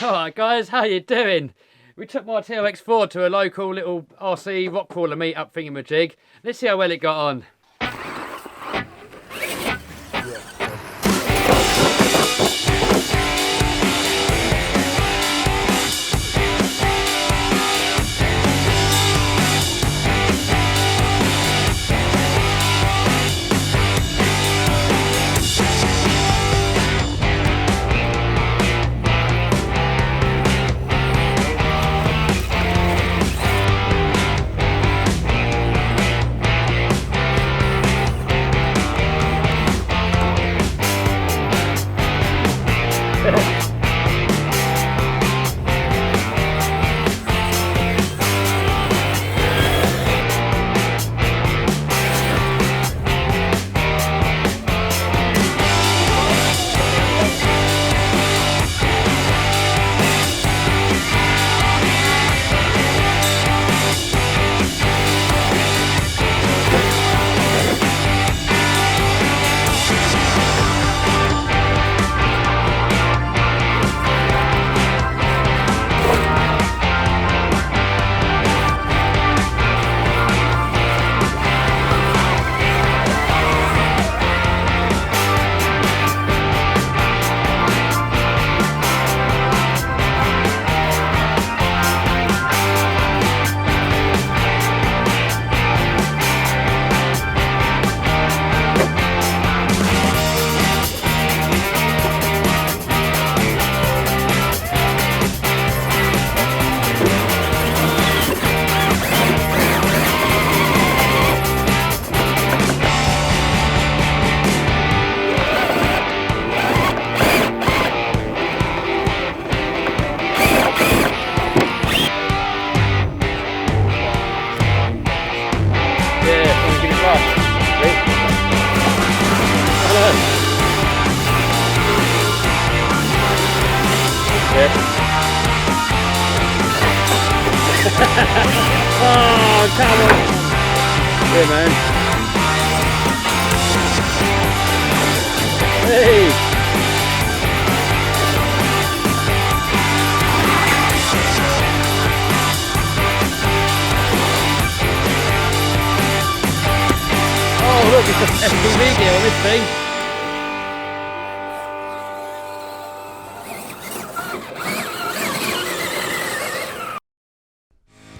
Alright guys, how you doing? We took my TRX4 to a local little RC rock crawler meet-up thingamajig. Let's see how well it got on. Oh, come on! Yeah, man. Hey! Oh, look, it's an FPV gear on this thing.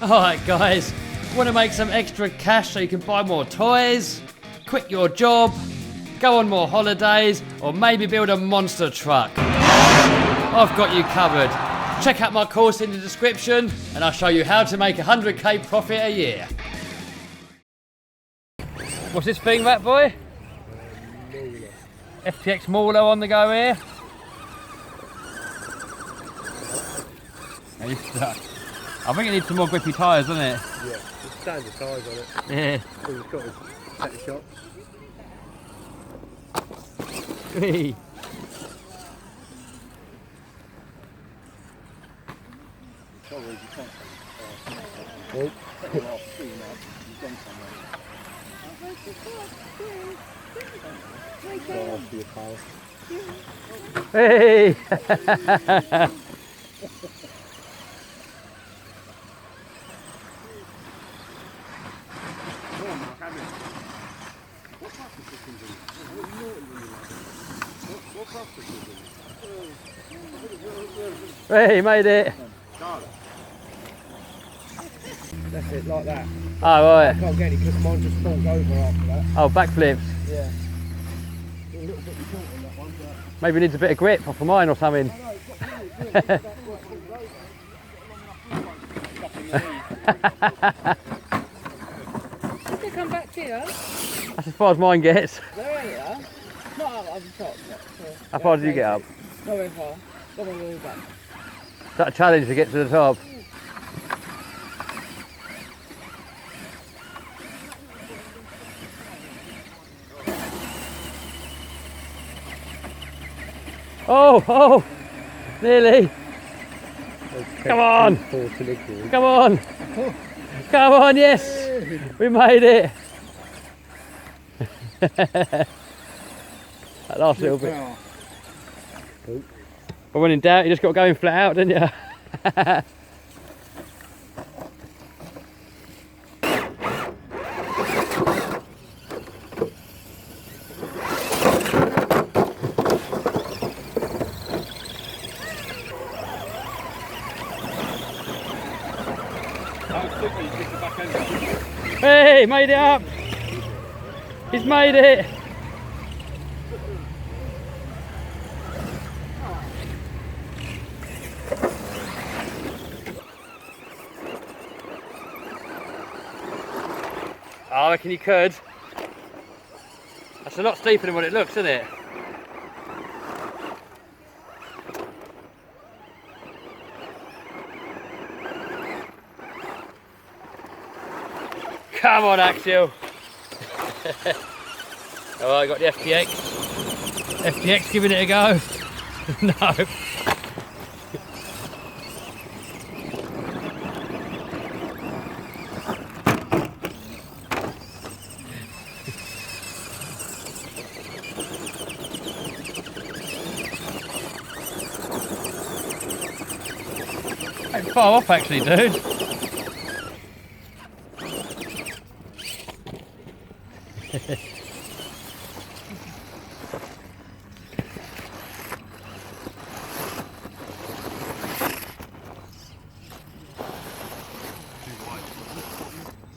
Alright guys, want to make some extra cash so you can buy more toys, quit your job, go on more holidays, or maybe build a monster truck? I've got you covered. Check out my course in the description and I'll show you how to make 100k profit a year. What's this thing, Rat Boy? FTX Mauler on the go here. Are you stuck? I think it needs some more grippy tyres, doesn't it? Yeah, it's standard tyres on it. Yeah. All you've got is set the shots. Hey. Hey! Hey, made it! That's it, like that. Oh, right. I can't get it because mine just falls over after that. Oh, backflips. Yeah. A little bit short on that one, but... Maybe needs a bit of grip off of mine or something. Did they come back here? That's as far as mine gets. Where are you? Not up on the top. How far did you get up? Not very far. Got my wheel back. Is that a challenge to get to the top? Oh, oh, nearly. Come on. Come on. Come on, yes. We made it. That last little bit. But when in doubt, you just got to go in flat out, don't you? Hey, made it up! He's made it! I reckon you could. That's a lot steeper than what it looks, isn't it? Come on, Axial. Oh, I got the FTX. FTX giving it a go. No. Ain't far off actually, dude.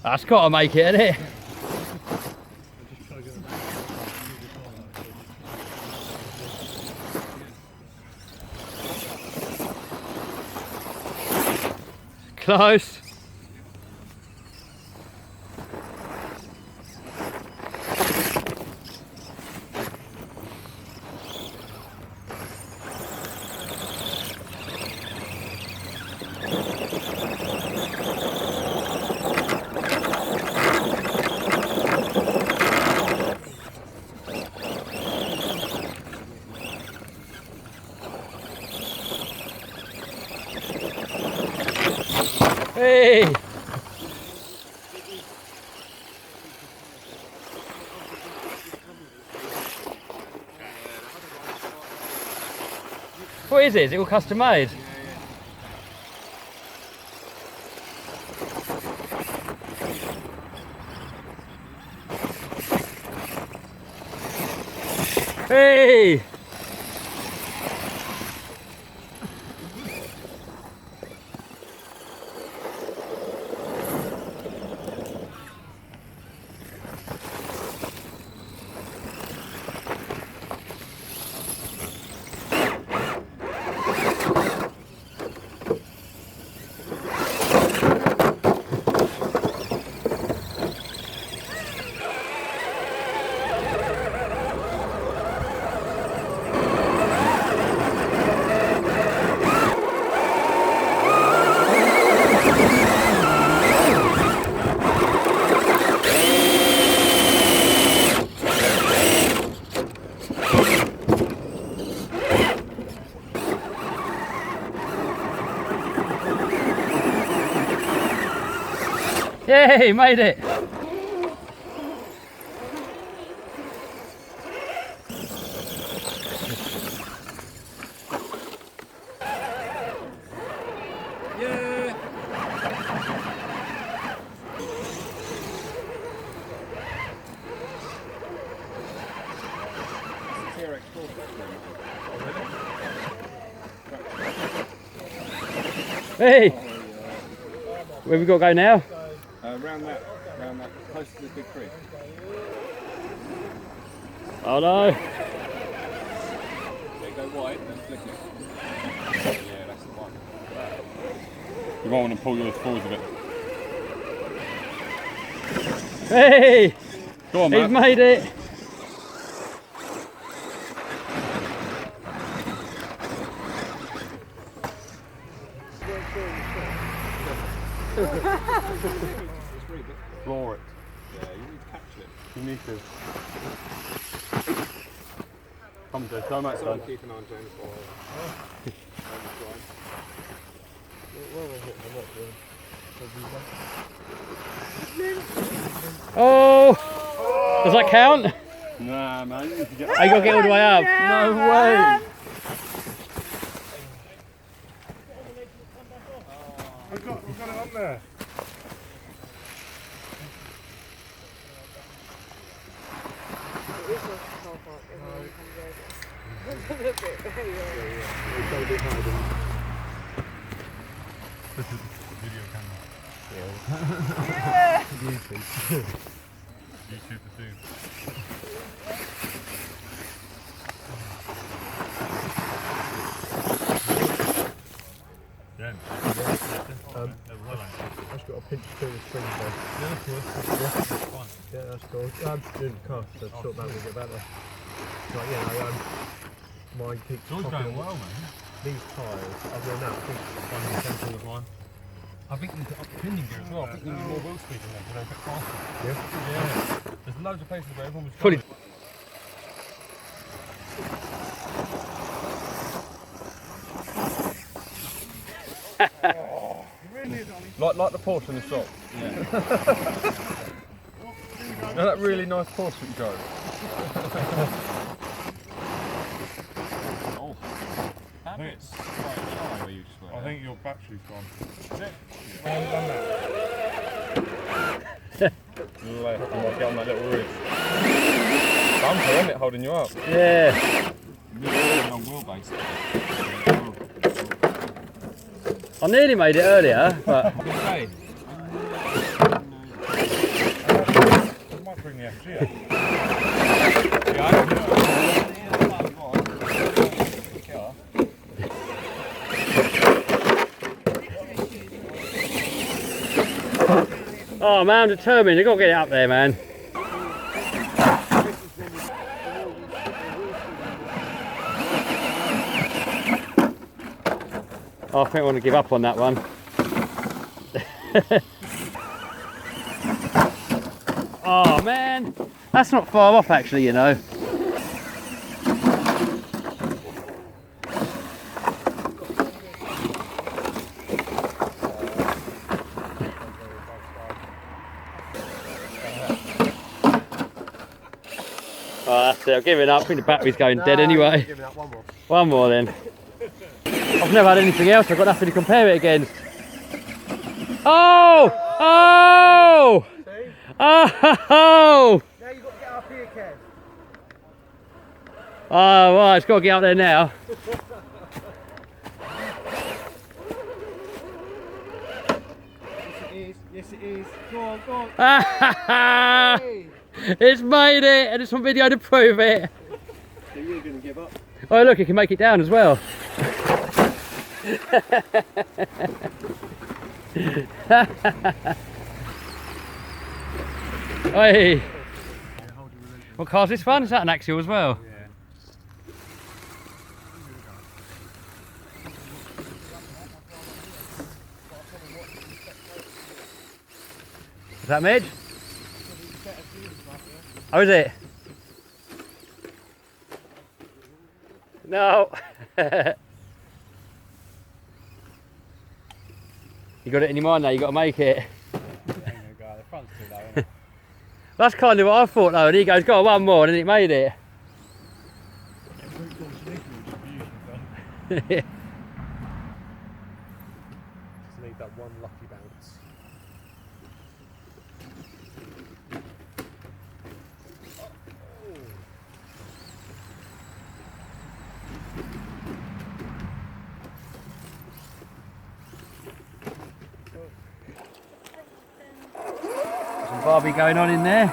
That's got to make it, isn't it? Close. Hey! What is it? Is it all custom made? Hey! Yay, made it! Yeah! TRX4. Hey! Where we got to go now? Round that, close to the big tree. Oh no! They go wide and flick it. Yeah, that's the one. You might want to pull yours forward a bit. Hey! Go on, He's man. made it! Floor it. Yeah, you need to capture it. You need to. Come to, go mate, son. Keep an eye on James. Oh! Does that count? Nah, man. You need to get. Oh, you got to get all the way up. No way. I've got it on there. It is like a car park, everyone comes over. Look at it, there you are. It's got a bit higher than This is video camera. Yeah! YouTube. YouTube to do. Yeah. I've got a pinch through the string there. Yeah, that's cool. Yeah, that's cool. I'm just doing the car, so sort that will get better. Like, yeah, mine keeps It's all popping going on well, man. these tyres. Other than that, I think I think you need to up the pinion gear as well. I think you need more wheel speed in there to make it faster. yeah. Yeah. There's loads of places where everyone was Fully. Like the Porsche in the shop. Yeah. You know that really nice Porsche that you drove? Oh. I think it's quite shy where you just were. I think your battery's gone. Is it? I haven't done that. Like, I might get on that little ridge. Bumper, isn't it, holding you up? Yeah. On wheelbase. I nearly made it earlier, but I might bring the FG up. Yeah, I don't know. oh man, I'm determined. You've got to get it up there, man. Oh, I think I want to give up on that one. Oh man, that's not far off actually, you know. Oh, that's it. I'm giving up. I think the battery's going dead anyway. Give me that one more. One more then. I've never had anything else. I've got nothing to compare it against. Oh! Oh! See? Oh! Now you've got to get up here, Kev. Oh, right. It's got to get up there now. Yes, it is. Yes, it is. Go on, go on. Hey. It's made it, and it's on video to prove it. So you're going to give up? Oh, look, it can make it down as well. Hey. What car's this one? Is that an Axial as well? Yeah. Is that mid? Oh, is it? No. You got it in your mind now, you got to make it. That's kind of what I thought though, and he goes, got one more, and then it made it. Just need that one lucky bounce. Some Barbie going on in there.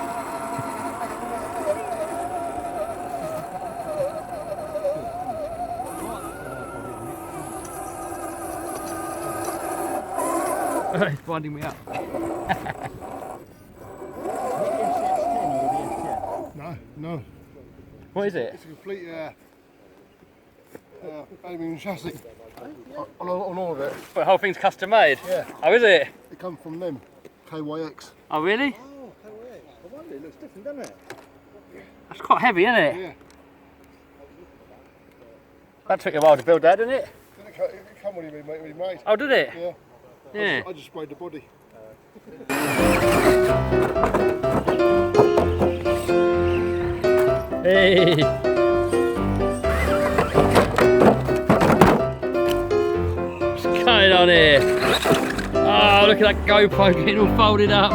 It's binding me up. No. What is it? It's a complete aluminium chassis on all of it. Well, the whole thing's custom made? Yeah. Oh, is it? It come from them, KYX. Oh, really? Oh, KYX. I wonder, it looks different, doesn't it? That's quite heavy, isn't it? Yeah. That took you a while to build that, didn't it? It come when we made. Oh, did it? Yeah. Yeah. I just sprayed the body. Hey. What's going on here? Oh, look at that GoPro getting all folded up.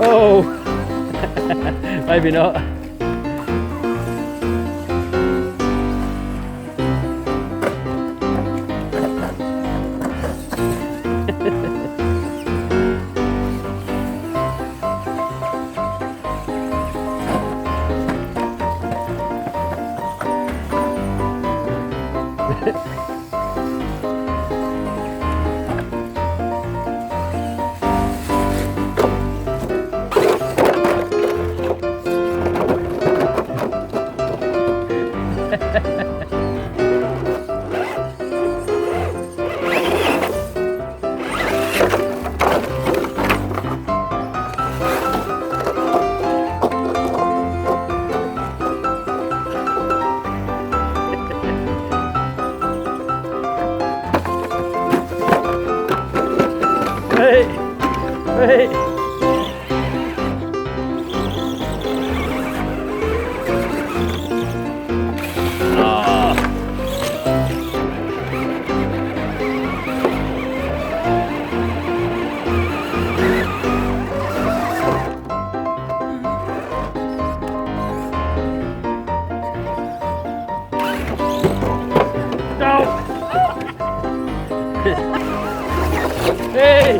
Oh, maybe not. Wait, wait. Hey!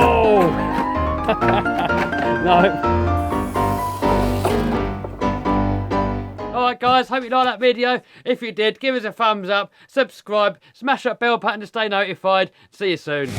Oh! No. Alright guys, hope you liked that video. If you did, give us a thumbs up, subscribe, smash that bell button to stay notified. See you soon.